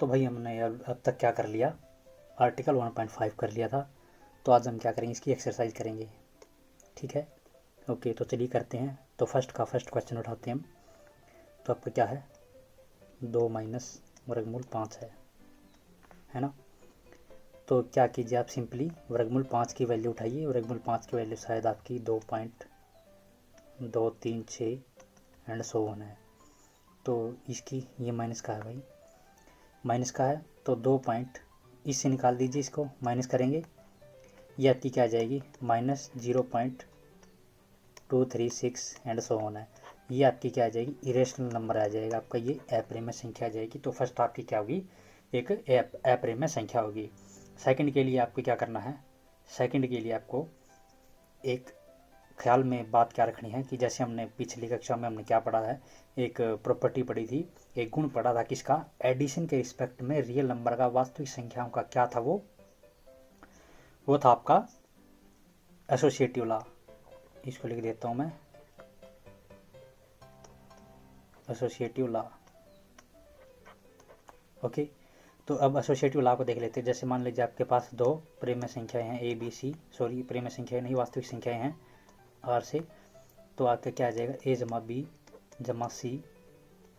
तो भाई हमने अब तक क्या कर लिया, आर्टिकल 1.5 कर लिया था। तो आज हम क्या करेंगे, इसकी एक्सरसाइज करेंगे, ठीक है। ओके, तो चलिए करते हैं। तो फर्स्ट क्वेश्चन उठाते हैं हम। तो आपका क्या है, 2 माइनस वर्गमूल 5 है ना। तो क्या कीजिए आप, सिंपली वर्गमूल 5 की वैल्यू उठाइए। वर्गमूल 5 की वैल्यू शायद आपकी 2.236 एंड सो वन है। तो इसकी ये माइनस का है भाई, माइनस का है तो 2 पॉइंट इससे निकाल दीजिए, इसको माइनस करेंगे, ये आपकी क्या आ जाएगी, -0.236 एंड सो वन है। ये आपकी क्या आ जाएगी, इरेशनल नंबर आ जाएगा आपका, ये अप्रिमेय संख्या आ जाएगी। तो फर्स्ट आपकी क्या होगी, एक अप्रिमेय संख्या होगी। सेकंड के लिए आपको क्या करना है, सेकंड के लिए आपको एक ख्याल में बात क्या रखनी है कि जैसे हमने पिछली कक्षा में हमने क्या पढ़ा है, एक प्रॉपर्टी पढ़ी थी, एक गुण पढ़ा था किसका, एडिशन के रिस्पेक्ट में रियल नंबर का, वास्तविक संख्याओं का क्या था, वो था आपका एसोसिएटिव लॉ। इसको लिख देता हूं मैं, एसोसिएटिव लॉ। ओके, तो अब एसोसिएटिव लॉ को देख लेते हैं। जैसे मान लीजिए आपके पास दो प्रेम्य संख्याएं हैं, ए बी सी, सॉरी प्रेम्य संख्याएं नहीं, वास्तविक संख्याएं हैं आर से। तो आपका क्या आ जाएगा, ए जमा बी जमा सी,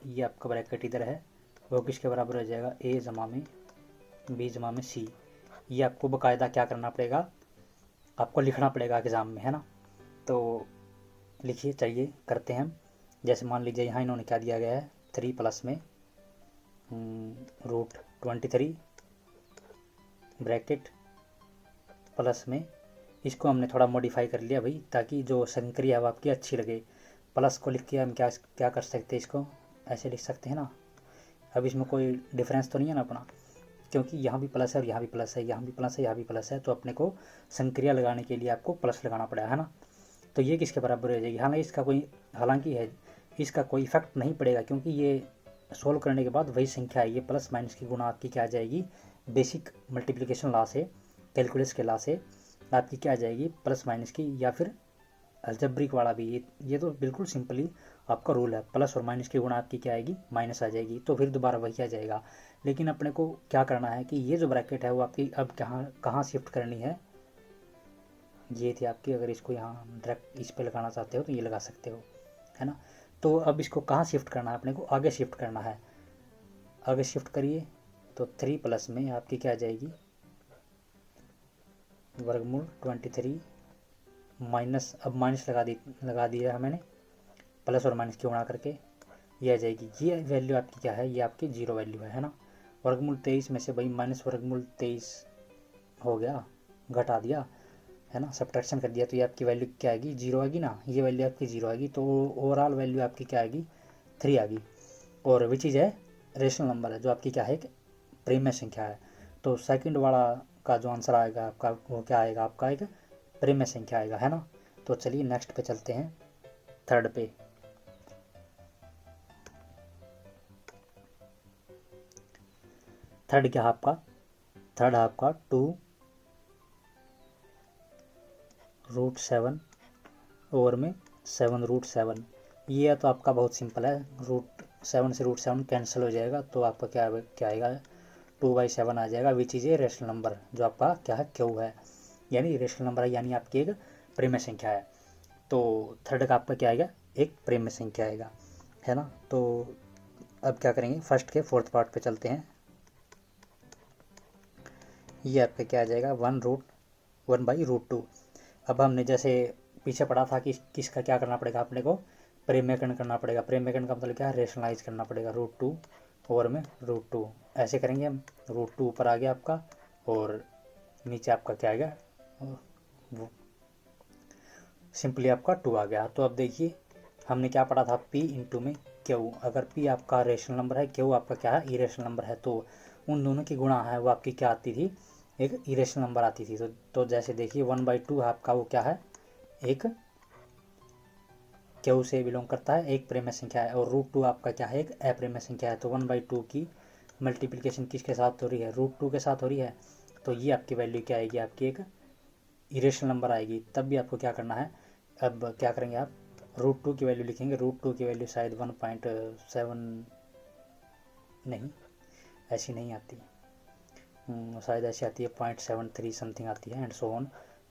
ये आपका ब्रैकेट इधर है, वो किसके बराबर हो जाएगा, ए जमा में बी जमा में सी। ये आपको बाकायदा क्या करना पड़ेगा, आपको लिखना पड़ेगा एग्ज़ाम में, है ना। तो लिखिए, चलिए करते हैं हम। जैसे मान लीजिए यहाँ इन्होंने क्या दिया गया है, 3 प्लस में √23 ब्रैकेट प्लस में, इसको हमने थोड़ा मॉडिफाई कर लिया भाई, ताकि जो संक्रिया है आपकी अच्छी लगे। प्लस को लिख के हम क्या क्या कर सकते हैं, इसको ऐसे लिख सकते हैं ना। अब इसमें कोई डिफरेंस तो नहीं है ना अपना, क्योंकि यहाँ भी प्लस है और यहाँ भी प्लस है, यहाँ भी प्लस है, यहाँ भी प्लस है, तो अपने को संक्रिया लगाने के लिए आपको प्लस लगाना पड़ा है ना। तो ये किसके बराबर हो जाएगी, हालांकि इसका कोई इफेक्ट नहीं पड़ेगा, क्योंकि ये सोल्व करने के बाद वही संख्या है, ये प्लस माइनस की गुणा आपकी क्या आ जाएगी, बेसिक मल्टीप्लिकेशन लॉ से, कैलकुलस के लॉ से आपकी क्या आ जाएगी, प्लस माइनस की, या फिर अलजेब्रिक वाला भी, ये तो बिल्कुल सिंपली आपका रूल है, प्लस और माइनस की गुणा आपकी क्या आएगी, माइनस आ जाएगी, तो फिर दोबारा वही आ जाएगा। लेकिन अपने को क्या करना है कि ये जो ब्रैकेट है वो आपकी अब कहाँ शिफ्ट करनी है, ये थी आपकी, अगर इसको यहाँ डायरेक्ट इस पे लगाना चाहते हो तो ये लगा सकते हो, है ना। तो अब इसको कहाँ शिफ्ट करना है, अपने को आगे शिफ्ट करना है, आगे शिफ्ट करिए। तो 3 प्लस में आपकी क्या आ जाएगी, वर्गमूल 23 माइनस, अब माइनस लगा दिया है मैंने, प्लस और माइनस की गुणा करके ये आ जाएगी। ये वैल्यू आपकी क्या है, ये आपकी 0 वैल्यू है ना। वर्गमूल 23 में से भाई माइनस वर्गमूल 23 हो गया, घटा दिया, है ना, सब्ट्रैक्शन कर दिया, तो ये आपकी वैल्यू क्या आएगी, 0 आएगी ना, ये वैल्यू आपकी 0 आएगी। तो ओवरऑल वैल्यू आपकी क्या आएगी, 3 आ गई। और विच इज़ है रेशनल नंबर है, जो आपकी क्या है, एक प्रेम्य संख्या है। तो सेकंड वाला का जो आंसर आएगा आपका, वो क्या आएगा आपका, एक प्रेम्य संख्या आएगा, है ना। तो चलिए नेक्स्ट पे चलते हैं, थर्ड पे। थर्ड क्या है आपका, थर्ड है आपका 2√7 ओवर में 7√7। ये तो आपका बहुत सिंपल है, √7 से √7 कैंसिल हो जाएगा, तो आपका क्या आएगा, 2/7 आ जाएगा, which is a rational number, जो आपका क्या है, क्यू है, यानी रेशनल नंबर है, यानी आपकी एक प्रेम्य संख्या है। तो थर्ड का आपका क्या आएगा, एक प्रेम्य संख्या आएगा, है ना। तो अब क्या करेंगे, फर्स्ट के फोर्थ पार्ट पे चलते हैं। ये आपका क्या आ जाएगा, 1/√2। अब हमने जैसे पीछे पढ़ा था कि किसका क्या करना पड़ेगा, अपने को प्रेम्यकरण करना पड़ेगा। प्रेम्यकरण का मतलब क्या है, रेशनलाइज करना पड़ेगा, √2 ओवर में √2, ऐसे करेंगे हम। √2 ऊपर आ गया आपका, और नीचे आपका क्या आएगा, वो सिंपली आपका 2 आ गया। तो अब देखिए हमने क्या पढ़ा था, P इंटू में Q, अगर P आपका रेशनल नंबर है, Q आपका क्या है, इरेशनल नंबर है, तो उन दोनों की गुणा है वो आपकी क्या आती थी, एक इरेशनल नंबर आती थी। तो जैसे देखिए 1/2 आपका वो क्या है, एक Q से बिलोंग करता है, एक प्रेम्य संख्या है, और √2 आपका क्या है, एक अप्रेम्य संख्या है। तो 1/2 की मल्टीप्लिकेशन किसके साथ हो रही है, √2 के साथ हो रही है, तो ये आपकी वैल्यू क्या आएगी, आपकी एक इरेशनल नंबर आएगी। तब भी आपको क्या करना है, अब क्या करेंगे आप, √2 की वैल्यू लिखेंगे, √2 की वैल्यू शायद 1.7 नहीं, ऐसी नहीं आती, शायद ऐसी आती है 0.73 समथिंग आती है, एंड सो ऑन।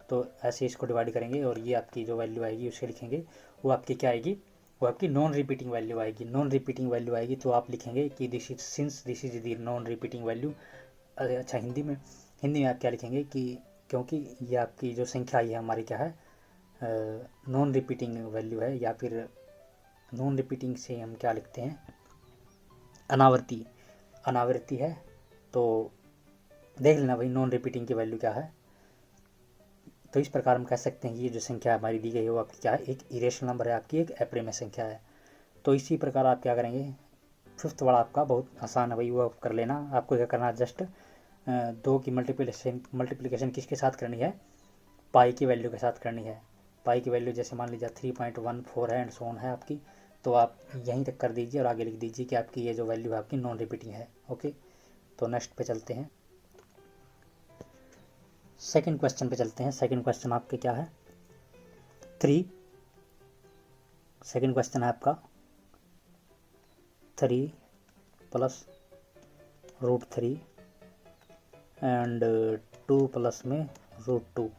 तो ऐसे इसको डिवाइड करेंगे और ये आपकी जो वैल्यू आएगी उसके लिखेंगे, वो आपकी क्या आएगी, वो आपकी नॉन रिपीटिंग वैल्यू आएगी। नॉन रिपीटिंग वैल्यू आएगी तो आप लिखेंगे कि this is since this is the non repeating value. अच्छा, हिंदी में आप क्या लिखेंगे कि क्योंकि ये आपकी जो संख्या आई है हमारी क्या है, नॉन रिपीटिंग वैल्यू है, या फिर नॉन रिपीटिंग से हम क्या लिखते हैं, अनावर्ती है। तो देख लेना भाई नॉन रिपीटिंग की वैल्यू क्या है। तो इस प्रकार हम कह सकते हैं कि ये जो संख्या हमारी दी गई है वो आपकी क्या है, एक इरेशनल नंबर है, आपकी एक अप्रिमेय संख्या है। तो इसी प्रकार आप क्या करेंगे, फिफ्थ वाला आपका बहुत आसान है भाई, वो आप कर लेना। आपको क्या करना है, जस्ट 2 की मल्टीप्लिकेशन किसके साथ करनी है, पाई की वैल्यू के साथ करनी है। पाई की वैल्यू जैसे मान लीजिए 3.14 है एंड सो ऑन है आपकी, तो आप यहीं तक कर दीजिए और आगे लिख दीजिए कि आपकी ये जो वैल्यू है आपकी नॉन रिपीटिंग है। ओके, तो नेक्स्ट पे चलते हैं, सेकंड क्वेश्चन पे चलते हैं। सेकंड क्वेश्चन आपके क्या है, 3, सेकंड क्वेश्चन है आपका 3 प्लस √3 एंड 2 प्लस में √2,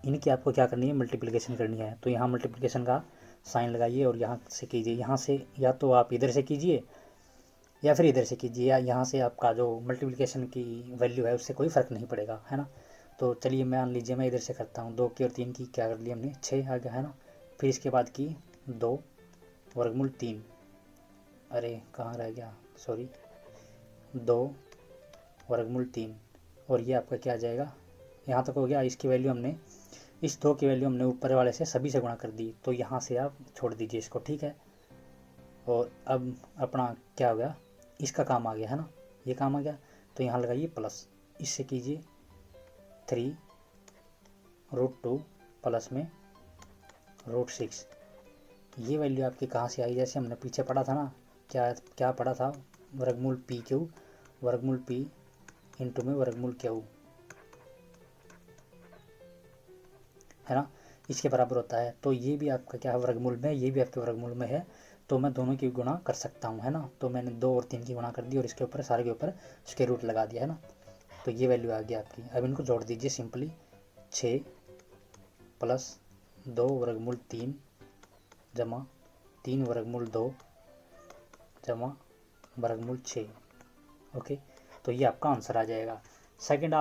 इनकी आपको क्या करनी है, मल्टीप्लिकेशन करनी है। तो यहाँ मल्टीप्लिकेशन का साइन लगाइए और यहाँ से कीजिए। यहाँ से या तो आप इधर से कीजिए या फिर इधर से कीजिए, या यहाँ से आपका जो मल्टीप्लिकेशन की वैल्यू है उससे कोई फ़र्क नहीं पड़ेगा, है ना। तो चलिए मान लीजिए मैं इधर से करता हूँ, 2 की और 3 की क्या कर लिया हमने, 6 आ गया, है ना। फिर इसके बाद की 2 वर्गमूल 3, अरे कहाँ रह गया, सॉरी, 2 वर्गमूल 3, और ये आपका क्या आ जाएगा, यहाँ तक हो गया। इसकी वैल्यू हमने, इस 2 की वैल्यू हमने ऊपर वाले से सभी से गुणा कर दी, तो यहाँ से आप छोड़ दीजिए इसको, ठीक है। और अब अपना क्या हो गया, इसका काम आ गया, है ना, ये काम आ गया। तो यहाँ लगाइए प्लस, इससे कीजिए 3√2 प्लस में √6। ये वैल्यू आपकी कहाँ से आई, जैसे हमने पीछे पढ़ा था ना, क्या क्या पढ़ा था, वर्गमूल PQ, वर्गमूल P इंटू में वर्गमूल Q, है ना, इसके बराबर होता है। तो ये भी आपका क्या है, वर्गमूल में, ये भी आपके वर्गमूल में है, तो मैं दोनों की गुणा कर सकता हूँ, है ना। तो मैंने 2 और 3 की गुणा कर दी और इसके ऊपर सारे के ऊपर स्क्वायर रूट लगा दिया, है ना। तो ये वैल्यू आ गई आपकी। अब इनको जोड़ दीजिए सिंपली, 6 प्लस 2 वर्गमूल 3 जमा 3 वर्गमूल 2 जमा वर्गमूल 6। ओके, तो ये आपका आंसर आ जाएगा। सेकंड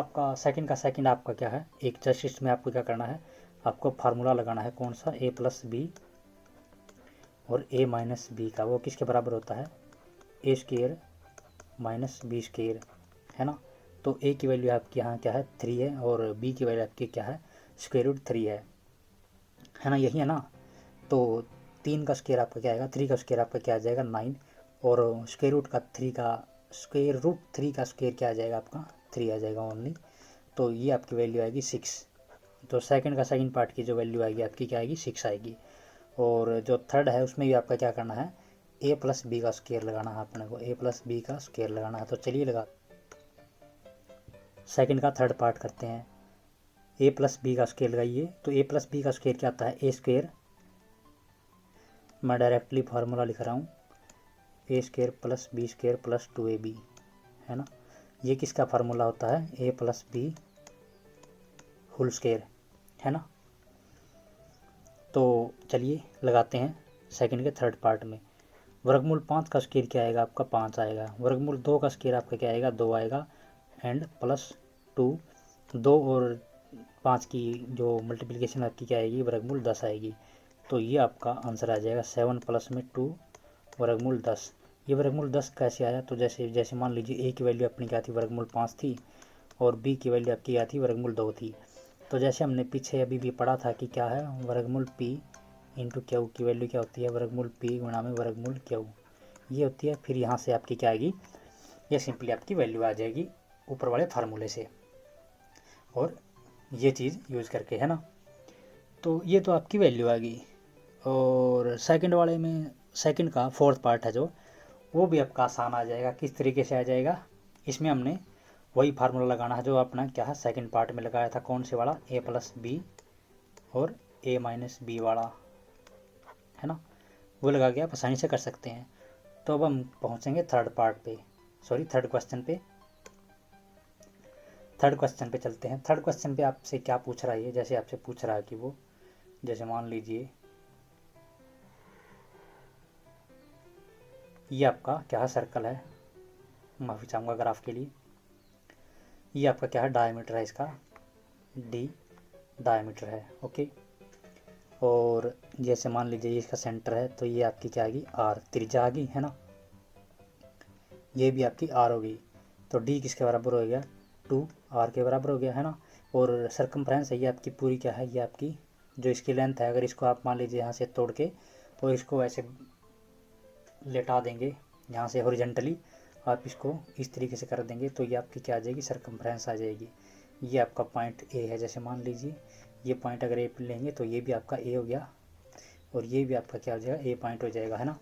आपका क्या है, एक जस्ट इसमें आपको क्या करना है, आपको फार्मूला लगाना है, कौन सा, a+b और a-b का, वो किसके बराबर होता है, a² - b², है ना। तो a की वैल्यू आपकी यहाँ क्या है, 3 है, और b की वैल्यू आपकी क्या है, √3 है ना, यही है ना। तो 3 का स्क्वायर आपका क्या आएगा, 3 का स्क्वायर आपका क्या आ जाएगा, 9, और √3 का स्क्वायर क्या आ जाएगा आपका, 3 आ जाएगा ओनली। तो ये आपकी वैल्यू आएगी 6। तो सेकंड पार्ट की जो वैल्यू आएगी आपकी क्या आएगी, 6 आएगी। और जो थर्ड है उसमें भी आपका क्या करना है, a+b का स्क्वायर लगाना है अपने को, a+b का स्क्वायर लगाना है। तो चलिए लगा, सेकंड का थर्ड पार्ट करते हैं। a+b का स्क्वायर लगाइए, तो a+b का स्क्वायर क्या आता है, a², मैं डायरेक्टली फार्मूला लिख रहा हूँ, a² + b² + 2ab, है ना। ये किसका फार्मूला होता है, a+b होल स्क्वायर, है ना। तो चलिए लगाते हैं सेकंड के थर्ड पार्ट में। वर्गमूल 5 का स्क्वायर क्या आएगा आपका, 5 आएगा। वर्गमूल 2 का स्क्वायर आपका क्या आएगा, 2 आएगा, एंड +2, 2 और 5 की जो मल्टीप्लिकेशन आपकी क्या आएगी, वर्गमूल 10 आएगी। तो ये आपका आंसर आ जाएगा 7 + में 2 वर्गमूल 10। ये वर्गमूल 10 कैसे आया, तो जैसे मान लीजिए a की वैल्यू अपनी क्या थी, वर्गमूल 5 थी, और b की वैल्यू आपकी क्या थी, वर्गमूल 2 थी। तो जैसे हमने पीछे अभी भी पढ़ा था कि क्या है, वर्गमूल p इंटू Q की वैल्यू क्या होती है, वर्गमूल p गुणा में वर्गमूल Q, ये होती है। फिर यहाँ से आपकी क्या आएगी, ये सिंपली आपकी वैल्यू आ जाएगी ऊपर वाले फार्मूले से, और ये चीज़ यूज़ करके, है ना। तो ये तो आपकी वैल्यू आ गई। और सेकंड वाले में, सेकंड का फोर्थ पार्ट है जो, वो भी आपका आसान आ जाएगा। किस तरीके से आ जाएगा, इसमें हमने वही फार्मूला लगाना है जो अपना क्या है, सेकंड पार्ट में लगाया था, कौन से वाला, a+b और a-b वाला, है ना, वो लगा के आप आसानी से कर सकते हैं। तो अब हम पहुँचेंगे थर्ड पार्ट पे। सॉरी थर्ड क्वेश्चन पे चलते हैं। थर्ड क्वेश्चन पे आपसे क्या पूछ रहा है, जैसे आपसे पूछ रहा है कि वो, जैसे मान लीजिए ये आपका क्या है, सर्कल है, माफ़ी चाहूँगा ग्राफ के लिए। ये आपका क्या है, डायमीटर है, इसका डी डायमीटर है, ओके। और जैसे मान लीजिए इसका सेंटर है, तो ये आपकी क्या आएगी, आर, त्रिज्या आ गई है ना, ये भी आपकी आर होगी। तो डी किसके बराबर हो गया, 2r के बराबर हो गया है ना। और सरकमफ्रेंस है ये आपकी पूरी क्या है, ये आपकी जो इसकी लेंथ है, अगर इसको आप मान लीजिए यहाँ से तोड़ के और इसको ऐसे लेटा देंगे यहाँ से हॉरिजेंटली, आप इसको इस तरीके से कर देंगे, तो ये आपकी क्या आ जाएगी, सरकमफ्रेंस आ जाएगी। ये आपका पॉइंट ए है, जैसे मान लीजिए ये पॉइंट अगर ए लेंगे तो ये भी आपका ए हो गया, और ये भी आपका क्या हो जाएगा, ए पॉइंट हो जाएगा है ना।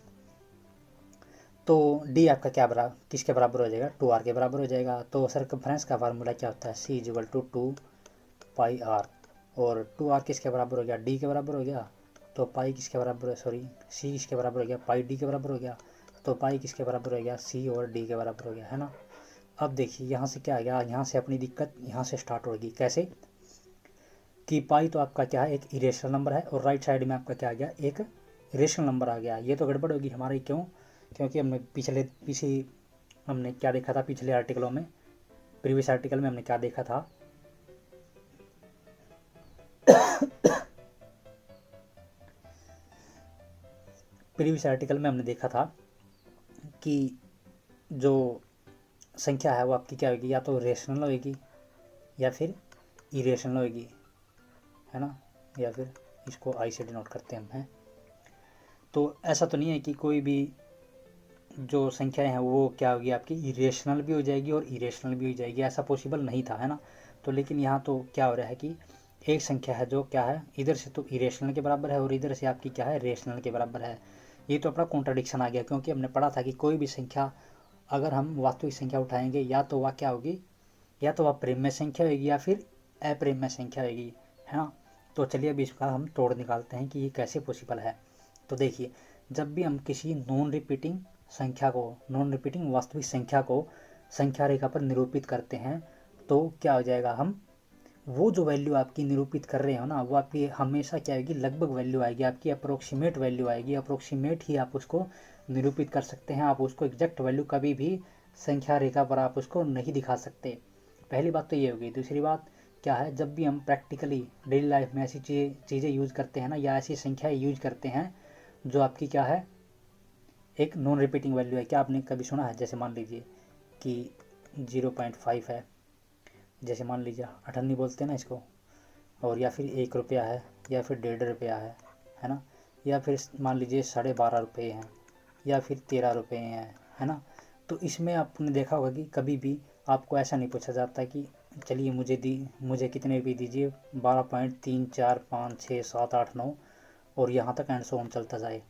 तो डी आपका क्या किसके बराबर हो जाएगा, 2r के बराबर हो जाएगा। तो सरकमफ्रेंस का फार्मूला क्या होता है, c इक्वल टू 2πr, और 2r किसके बराबर हो गया, d के बराबर हो गया। तो पाई किसके बराबर है, सॉरी c किसके बराबर हो गया, पाई d के बराबर हो गया। तो पाई किसके बराबर हो गया, c और d के बराबर हो गया है ना। अब देखिए यहाँ से क्या आ गया, यहाँ से अपनी दिक्कत यहाँ से स्टार्ट होगी, कैसे कि पाई तो आपका क्या है, एक इरेशनल नंबर है, और राइट साइड में आपका क्या आ गया, एक रेशनल नंबर आ गया। ये तो गड़बड़ होगी हमारी, क्यों, क्योंकि हमने पीछे हमने क्या देखा था, पिछले आर्टिकलों में, प्रीवियस आर्टिकल में हमने क्या देखा था, प्रीवियस आर्टिकल में हमने देखा था कि जो संख्या है वो आपकी क्या होगी, या तो रेशनल होगी या फिर इरेशनल होगी है ना, या फिर इसको आई से डिनोट करते हैं हम हैं। तो ऐसा तो नहीं है कि कोई भी जो संख्याएं हैं वो क्या होगी, आपकी इरेशनल भी हो जाएगी और इरेशनल भी हो जाएगी, ऐसा पॉसिबल नहीं था है ना। तो लेकिन यहाँ तो क्या हो रहा है कि एक संख्या है जो क्या है, इधर से तो इरेशनल के बराबर है और इधर से आपकी क्या है, रेशनल के बराबर है। ये तो अपना कॉन्ट्राडिक्शन आ गया, क्योंकि हमने पढ़ा था कि कोई भी संख्या अगर हम वास्तविक संख्या उठाएंगे, या तो वह क्या होगी, या तो वह प्रेम्य संख्या होगी या फिर अप्रेम्य संख्या होगी है ना। तो चलिए अभी इसका हम तोड़ निकालते हैं कि ये कैसे पॉसिबल है। तो देखिए, जब भी हम किसी नॉन रिपीटिंग संख्या को, नॉन रिपीटिंग वास्तविक संख्या को संख्या रेखा पर निरूपित करते हैं, तो क्या हो जाएगा, हम वो जो वैल्यू आपकी निरूपित कर रहे हो ना, वो आपकी हमेशा क्या आएगी, लगभग वैल्यू आएगी, आपकी अप्रोक्सीमेट वैल्यू आएगी। अप्रोक्सीमेट ही आप उसको निरूपित कर सकते हैं, आप उसको एग्जैक्ट वैल्यू कभी भी संख्या रेखा पर आप उसको नहीं दिखा सकते। पहली बात तो ये होगी। दूसरी बात क्या है, जब भी हम प्रैक्टिकली डेली लाइफ में ऐसी चीज़ें यूज़ करते हैं ना, या ऐसी संख्याएँ यूज करते हैं जो आपकी क्या है, एक नॉन रिपीटिंग वैल्यू है। क्या आपने कभी सुना है, जैसे मान लीजिए कि 0.5 है, जैसे मान लीजिए 98 बोलते हैं ना इसको, और या फिर 1 रुपया है, या फिर 1.5 रुपया है ना, या फिर मान लीजिए 12.5 रुपये हैं, या फिर 13 रुपये हैं है ना। तो इसमें आपने देखा होगा कि कभी भी आपको ऐसा नहीं पूछा जाता कि चलिए मुझे कितने भी दीजिए, 12.3, 4, 5, 6, 7, 8, 9 और यहाँ तक एंड सो ऑन चलता जाए।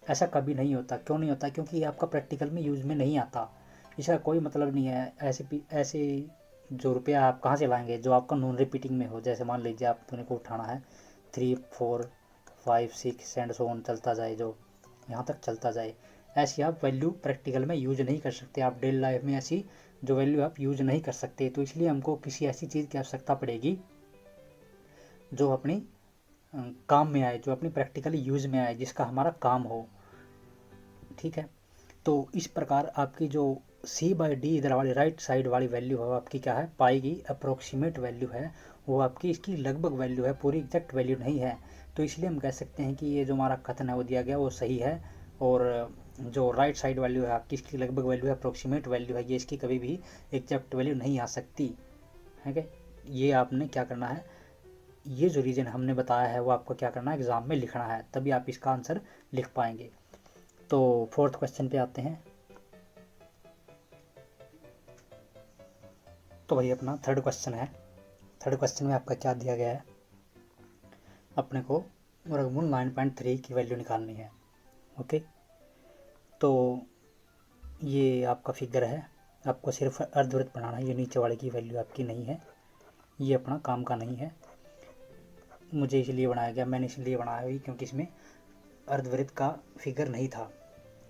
ऐसा कभी नहीं होता। क्यों नहीं होता, क्योंकि ये आपका प्रैक्टिकल में यूज़ में नहीं आता। इसका कोई मतलब नहीं है। ऐसे जो रुपया आप कहाँ से लाएंगे जो आपका नॉन रिपीटिंग में हो। जैसे मान लीजिए आपने को उठाना है 3, 4, 5, 6 एंड सो ऑन चलता जाए, जो यहाँ तक चलता जाए, ऐसी आप वैल्यू प्रैक्टिकल में यूज नहीं कर सकते। आप डेली लाइफ में ऐसी जो वैल्यू आप यूज नहीं कर सकते। तो इसलिए हमको किसी ऐसी चीज़ की आवश्यकता पड़ेगी जो अपनी काम में आए, जो अपनी प्रैक्टिकली यूज़ में आए, जिसका हमारा काम हो। ठीक है। तो इस प्रकार आपकी जो c/d इधर वाली राइट साइड वाली वैल्यू है, आपकी क्या है, पाई की अप्रोक्सीमेट वैल्यू है, वो आपकी इसकी लगभग वैल्यू है, पूरी एग्जैक्ट वैल्यू नहीं है। तो इसलिए हम कह सकते हैं कि ये जो हमारा कथन है वो दिया गया वो सही है। और जो राइट साइड वैल्यू है आपकी, इसकी लगभग वैल्यू है, अप्रोक्सीमेट वैल्यू है, ये इसकी कभी भी एग्जैक्ट वैल्यू नहीं आ सकती है। क्या ये आपने क्या करना है, ये जो रीज़न हमने बताया है वो आपको क्या करना है, एग्ज़ाम में लिखना है, तभी आप इसका आंसर लिख पाएंगे। तो फोर्थ क्वेश्चन पे आते हैं। तो भाई अपना थर्ड क्वेश्चन है। थर्ड क्वेश्चन में आपका क्या दिया गया है, अपने को वर्गमूल 9.3 की वैल्यू निकालनी है। ओके, तो ये आपका फिगर है, आपको सिर्फ अर्धवृत्त बनाना है, ये नीचे वाले की वैल्यू आपकी नहीं है, ये अपना काम का नहीं है। मुझे इसलिए बनाया गया, मैंने इसलिए बनाया हुई क्योंकि इसमें अर्धवृत्त का फिगर नहीं था,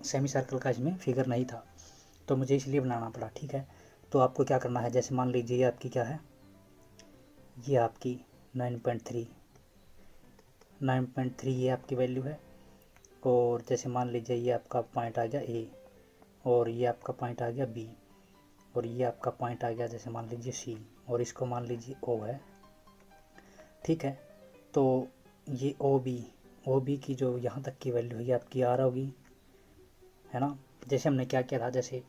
सेमी सर्कल का इसमें फिगर नहीं था। तो मुझे इसलिए बनाना पड़ा, ठीक है। तो आपको क्या करना है, जैसे मान लीजिए ये आपकी क्या है, ये आपकी 9.3 ये आपकी वैल्यू है। और जैसे मान लीजिए ये आपका पॉइंट आ गया ए, और ये आपका पॉइंट आ गया बी, और ये आपका पॉइंट आ गया जैसे मान लीजिए सी, और इसको मान लीजिए ओ है, ठीक है। तो ये ओ बी की जो यहाँ तक की वैल्यू है ये आपकी आर होगी, है ना। जैसे हमने क्या किया था, जैसे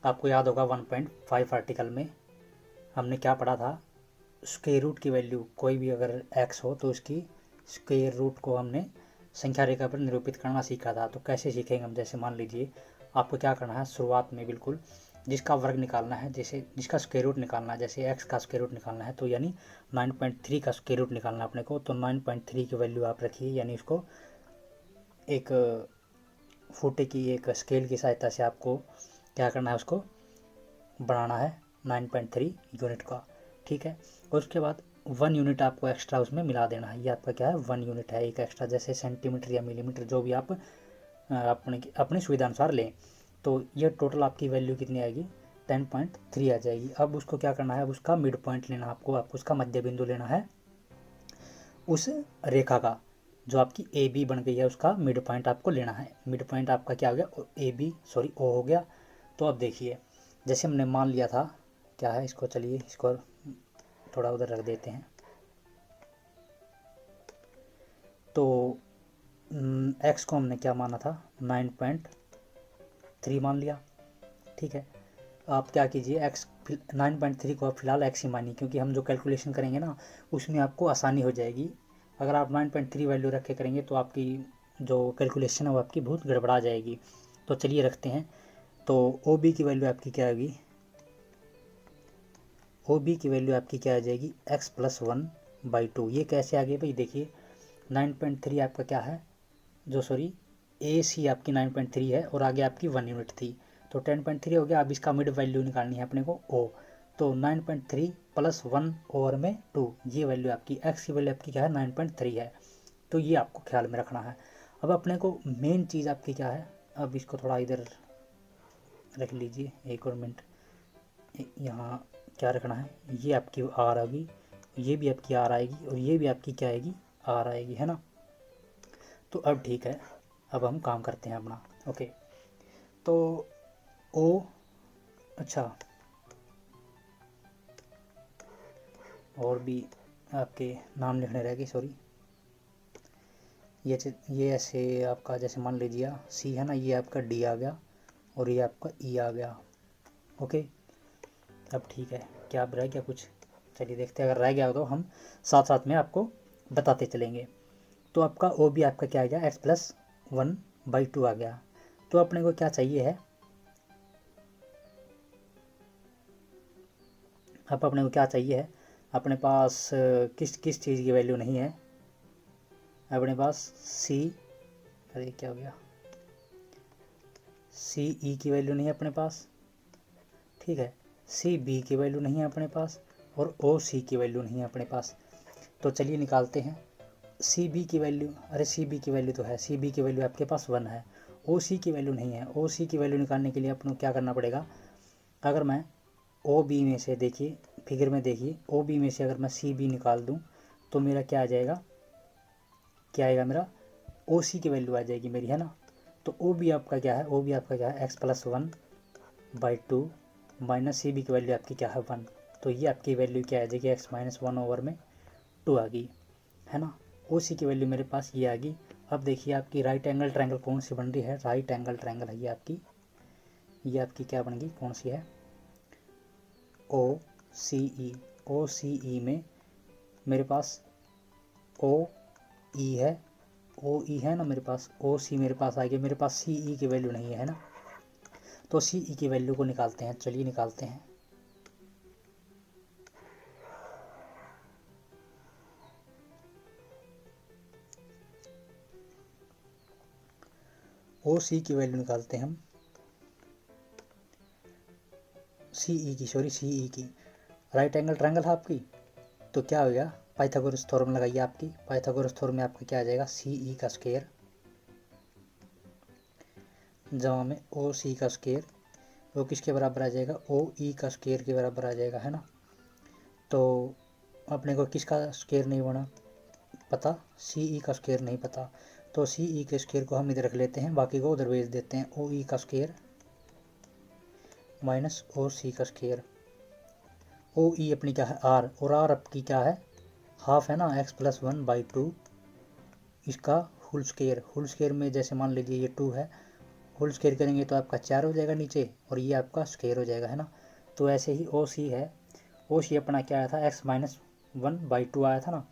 आपको याद होगा 1.5 आर्टिकल में हमने क्या पढ़ा था, स्क्वायर रूट की वैल्यू, कोई भी अगर एक्स हो तो उसकी स्क्वायर रूट को हमने संख्या रेखा पर निरूपित करना सीखा था। तो कैसे सीखेंगे हम, जैसे मान लीजिए आपको क्या करना है, शुरुआत में बिल्कुल जिसका वर्ग निकालना है, जैसे जिसका स्क्वायर रूट निकालना है, जैसे एक्स का स्क्वायर रूट निकालना है, तो यानी 9.3 का स्क्वायर रूट निकालना है अपने को। तो 9.3 की वैल्यू आप रखिए, यानी उसको एक फुटे की एक स्केल की सहायता से आपको क्या करना है, उसको बढ़ाना है 9.3 यूनिट का, ठीक है। और उसके बाद 1 यूनिट आपको एक्स्ट्रा उसमें मिला देना है, ये आपका क्या है 1 यूनिट है एक एक्स्ट्रा, जैसे सेंटीमीटर या मिलीमीटर जो भी आप अपनी सुविधा अनुसार लें। तो ये टोटल आपकी वैल्यू कितनी आएगी, 10.3 आ जाएगी। अब उसको क्या करना है, अब उसका मिड पॉइंट लेना, आपको उसका मध्य बिंदु लेना है उस रेखा का, जो आपकी ए बी बन गई है उसका मिड पॉइंट आपको लेना है। मिड पॉइंट आपका क्या हो गया, ए बी सॉरी ओ हो गया। तो अब देखिए, जैसे हमने मान लिया था क्या है, इसको चलिए इसको थोड़ा उधर रख देते हैं। तो एक्स को हमने क्या माना था, 9.3 मान लिया, ठीक है। आप क्या कीजिए, एक्स 9.3 को आप फिलहाल एक्स ही मानिए, क्योंकि हम जो कैलकुलेशन करेंगे ना उसमें आपको आसानी हो जाएगी। अगर आप 9.3 वैल्यू रख के करेंगे तो आपकी जो कैलकुलेशन है वो आपकी बहुत गड़बड़ा जाएगी। तो चलिए रखते हैं। तो ओ बी की वैल्यू आपकी क्या होगी, ओ बी की वैल्यू आपकी क्या आ जाएगी, x+1/2। ये कैसे आ गई भाई, देखिए 9.3 आपका क्या है, जो सॉरी ए सी आपकी 9.3 है और आगे आपकी 1 यूनिट थी, तो 10.3 हो गया। अब इसका मिड वैल्यू निकालनी है अपने को ओ, तो 9.3 + 1 ओवर में 2, ये वैल्यू आपकी एक्स की वैल्यू आपकी क्या है 9.3 है। तो ये आपको ख्याल में रखना है। अब अपने को मेन चीज़ आपकी क्या है, अब इसको थोड़ा इधर रख लीजिए, एक और मिनट, यहाँ क्या रखना है, ये आपकी आर आएगी, ये भी आपकी आर आएगी, और ये भी आपकी क्या आएगी, आर आएगी, है ना। तो अब ठीक है, अब हम काम करते हैं अपना, ओके। तो ओ, अच्छा और भी आपके नाम लिखने रह गए, सॉरी। ये ऐसे आपका जैसे मान लीजिए सी है ना, ये आपका डी आ गया और ये आपका ई आ गया, ओके। अब ठीक है, क्या अब रह गया कुछ, चलिए देखते हैं, अगर रह गया हो तो हम साथ साथ में आपको बताते चलेंगे। तो आपका ओ बी आपका क्या आ गया, x+1/2 आ गया। तो अपने को क्या चाहिए है, अब अपने को क्या चाहिए है, अपने पास किस किस चीज़ की वैल्यू नहीं है अपने पास, सी, अरे क्या हो गया, सी ई की वैल्यू नहीं है अपने पास, ठीक है। सी बी की वैल्यू नहीं है अपने पास, और ओ सी की वैल्यू नहीं है अपने पास। तो चलिए निकालते हैं सी बी की वैल्यू, अरे सी बी की वैल्यू तो है, सी बी की वैल्यू आपके पास 1 है, ओ सी की वैल्यू नहीं है। ओ सी की वैल्यू निकालने के लिए अपन को क्या करना पड़ेगा, अगर मैं ओ बी में से, देखिए फिगर में देखिए, ओ बी में से अगर मैं सी बी निकाल दूँ तो मेरा क्या आ जाएगा, क्या आएगा मेरा, ओ सी की वैल्यू आ जाएगी मेरी, है ना। तो ओ बी आपका क्या है, ओ बी आपका क्या है, x+1/2 माइनस सी बी की वैल्यू आपकी क्या है 1। तो ये आपकी वैल्यू क्या आ जाएगी, x-1 ओवर में 2 आ गई, है ना। ओ सी की वैल्यू मेरे पास ये आ गई। अब देखिए आपकी राइट एंगल ट्रायंगल कौन सी बन रही है, राइट एंगल ट्रायंगल है ये आपकी क्या बन गई, कौन सी है, ओ सी ई। ओ सी ई में मेरे पास ओ ई है, ओ ई है ना मेरे पास, ओ सी मेरे पास आ गया, मेरे पास सी ई की वैल्यू नहीं है ना। तो सी ई की वैल्यू को निकालते हैं, चलिए निकालते हैं। ओ सी की वैल्यू निकालते हैं हम, सी ई की, सॉरी सी ई की, राइट एंगल ट्रायंगल है आपकी, तो क्या हो गया, पाइथागोरस थ्योरम लगाइए आपकी, पाइथागोरस थ्योरम में आपका क्या आ जाएगा, सी ई का स्क्वायर जमा में ओ सी का स्क्वायर वो किसके बराबर आ जाएगा, ओ ई का स्क्वायर के बराबर आ जाएगा, है ना। तो अपने को किसका स्क्वायर नहीं बना पता, सी ई का स्क्वायर नहीं पता, तो सी ई के स्क्वायर को हम इधर रख लेते हैं, बाकी को उधर भेज देते हैं। ओ ई का स्क्वायर माइनस ओ सी का स्क्वायर। ओ ई अपनी क्या है आर, और आर आपकी क्या है हाफ है ना, एक्स प्लस 1/2 इसका होल स्क्वायर। होल स्क्वायर में जैसे मान लीजिए ये 2 है, होल स्क्वायर करेंगे तो आपका 4 हो जाएगा नीचे, और ये आपका स्क्वायर हो जाएगा, है ना। तो ऐसे ही ओ सी है, ओ सी अपना क्या आया था, x-1/2 आया था ना,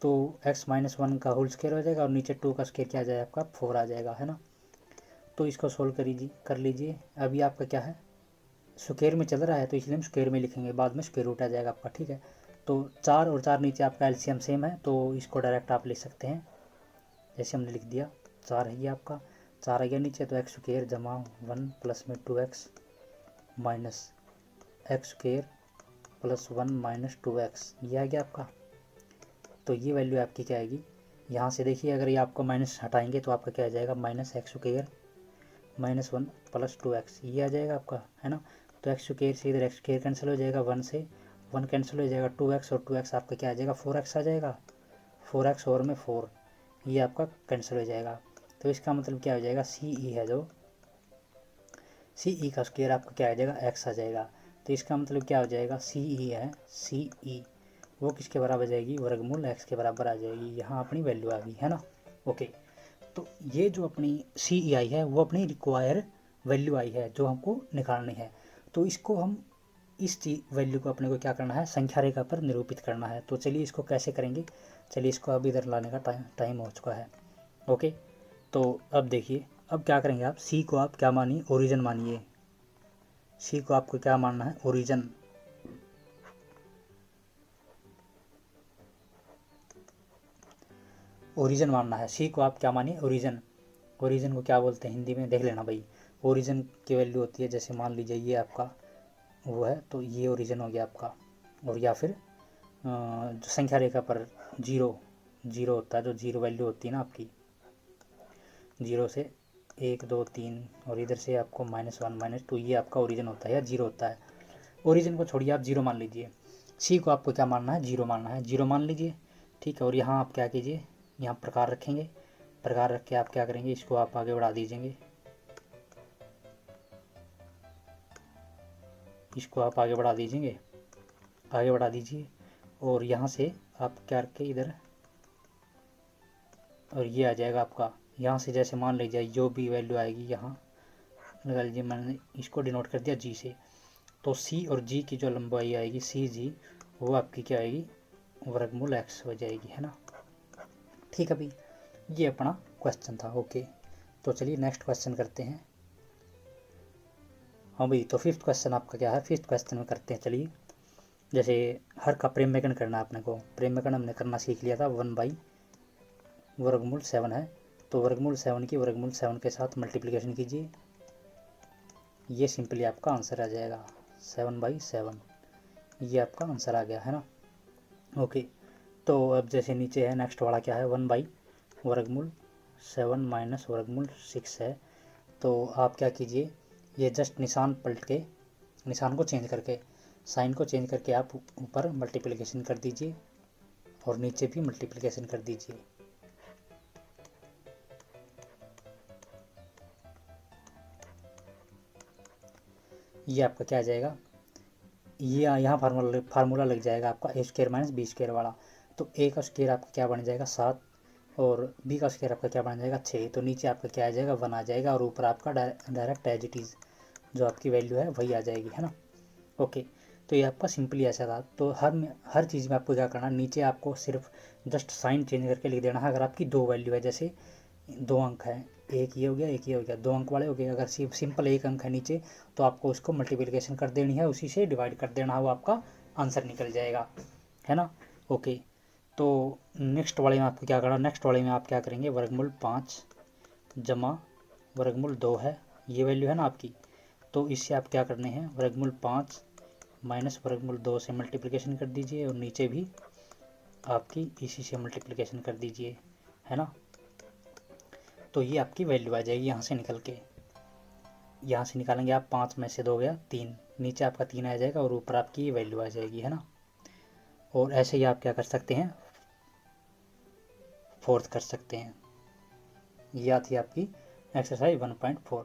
तो x-1 का होल स्क्वायर हो जाएगा, और नीचे 2 का स्क्वायर क्या आ जाएगा आपका 4 आ जाएगा, है ना। तो इसको सोल्व कर लीजिए। अभी आपका क्या है, स्क्वायर में चल रहा है तो इसलिए हम स्क्वायर में लिखेंगे, बाद में स्क्वायर रूट आ जाएगा आपका, ठीक है। तो 4 और 4 नीचे आपका एलसीएम सेम है, तो इसको डायरेक्ट आप लिख सकते हैं, जैसे हमने लिख दिया। 4 है ये आपका, 4 आ गया नीचे, तो एक्स स्क्वायर जमा 1 प्लस में 2x minus x square plus 1 minus 2x, ये आ गया आपका। तो ये वैल्यू आपकी क्या आएगी, यहाँ से देखिए, अगर ये आपको माइनस हटाएंगे तो आपका क्या आ जाएगा, minus x square minus 1 plus 2x, ये आ जाएगा आपका, है ना। तो एक्स स्क्वायर से इधर एक्स स्क्वायर कैंसिल हो जाएगा, 1 से 1 कैंसिल हो जाएगा, 2x और 2x आपका क्या आ जाएगा, 4x आ जाएगा, 4x और में 4, ये आपका कैंसिल हो जाएगा। तो इसका मतलब क्या हो जाएगा, सी ई है जो, सी ई का स्क्वायर आपका क्या आ जाएगा, x आ जाएगा। तो इसका मतलब क्या हो जाएगा, सी ई है, सी ई वो किसके बराबर आ जाएगी, वर्गमूल x के बराबर आ जाएगी। यहाँ अपनी वैल्यू आ गई, है ना। ओके, तो ये जो अपनी सी ई आई है वो अपनी रिक्वायर वैल्यू आई है जो हमको निकालनी है। तो इसको हम इस वैल्यू को अपने को क्या करना है, संख्या रेखा पर निरूपित करना है। तो चलिए इसको कैसे करेंगे, चलिए इसको अब इधर लाने का टाइम हो चुका है। ओके, तो अब देखिए, अब क्या करेंगे आप, सी को आप क्या मानिए, ओरिजिन मानिए। सी को आपको क्या मानना है, ओरिजिन। ओरिजिन मानना है, सी को आप क्या मानिए, ओरिजिन। ओरिजिन को क्या बोलते हैं हिंदी में, देख लेना भाई। ओरिजिन की वैल्यू होती है, जैसे मान लीजिए ये आपका वो है, तो ये ओरिजिन हो गया आपका। और या फिर जो संख्या रेखा पर जीरो जीरो होता है, जो जीरो वैल्यू होती है ना आपकी, जीरो से 1 2 3 और इधर से आपको -1 -2, ये आपका ओरिजिन होता है या जीरो होता है। ओरिजिन को छोड़िए, आप जीरो मान लीजिए। सी को आपको क्या मानना है, जीरो मानना है, जीरो मान लीजिए, ठीक है। और यहाँ आप क्या कीजिए, यहाँ प्रकार रखेंगे, प्रकार रख के आप क्या करेंगे, इसको आप आगे बढ़ा दीजिएंगे, इसको आप आगे बढ़ा दीजिएंगे, आगे बढ़ा दीजिए। और यहाँ से आप क्या रखें इधर, और ये आ जाएगा आपका। यहाँ से जैसे मान लीजिए जो भी वैल्यू आएगी यहाँ लगा लीजिए, मैंने इसको डिनोट कर दिया जी से। तो सी और जी की जो लंबाई आएगी, सी जी, वो आपकी क्या आएगी, वर्गमूल एक्स हो जाएगी, है ना। ठीक है भाई, ये अपना क्वेश्चन था। ओके, तो चलिए नेक्स्ट क्वेश्चन करते हैं। हाँ भाई, तो फिफ्थ क्वेश्चन आपका क्या है, फिफ्थ क्वेश्चन में करते हैं। चलिए, जैसे हर का प्रेम्यकन करना है अपने को, प्रेम्यकन हमने करना सीख लिया था, 1/वर्गमूल 7 है, तो वर्गमूल 7 की वर्गमूल 7 के साथ मल्टीप्लिकेशन कीजिए, ये सिंपली आपका आंसर आ जाएगा 7/7, ये आपका आंसर आ गया, है ना। ओके, तो अब जैसे नीचे है, नेक्स्ट वाला क्या है, 1/वर्गमूल 7 माइनस वर्गमूल 6 है। तो आप क्या कीजिए, ये जस्ट निशान पलट के, निशान को चेंज करके, साइन को चेंज करके आप ऊपर मल्टीप्लिकेशन कर दीजिए और नीचे भी मल्टीप्लिकेशन कर दीजिए। ये आपका क्या आ जाएगा, ये यहाँ फार्मूला लग जाएगा आपका a² - b² वाला। तो a का स्क्वायर आपका क्या बन जाएगा 7, और b का स्क्वायर आपका क्या बन जाएगा 6। तो नीचे आपका क्या आ जाएगा 1 आ जाएगा, और ऊपर आपका डायरेक्ट एज इट इज़ जो आपकी वैल्यू है वही आ जाएगी, है ना। ओके, तो ये आपका सिंपली ऐसा था। तो हर चीज़ में आपको क्या करना, नीचे आपको सिर्फ जस्ट साइन चेंज करके लिख देना है। अगर आपकी दो वैल्यू है, जैसे 2 अंक है, एक ये हो गया एक ये हो गया, 2 अंक वाले हो गए। अगर सिंपल 1 अंक है नीचे, तो आपको उसको मल्टीप्लिकेशन कर देनी है, उसी से डिवाइड कर देना है, वो आपका आंसर निकल जाएगा, है ना। ओके, तो नेक्स्ट वाले में आपको क्या करना, नेक्स्ट वाले में आप क्या करेंगे, वर्गमूल 5 जमा वर्गमूल 2 है, ये वैल्यू है ना आपकी। तो इससे आप क्या करने हैं, वर्गमूल 5 माइनस वर्गमूल 2 से मल्टीप्लिकेशन कर दीजिए, और नीचे भी आपकी इसी से मल्टीप्लिकेशन कर दीजिए, है ना। तो ये आपकी वैल्यू आ जाएगी यहाँ से निकल के। यहाँ से निकालेंगे आप 5 में से 2 गया 3, नीचे आपका 3 आ जाएगा और ऊपर आपकी ये वैल्यू आ जाएगी, है ना। और ऐसे ही आप क्या कर सकते हैं, फोर्थ कर सकते हैं। यह थी आपकी एक्सरसाइज 1.4।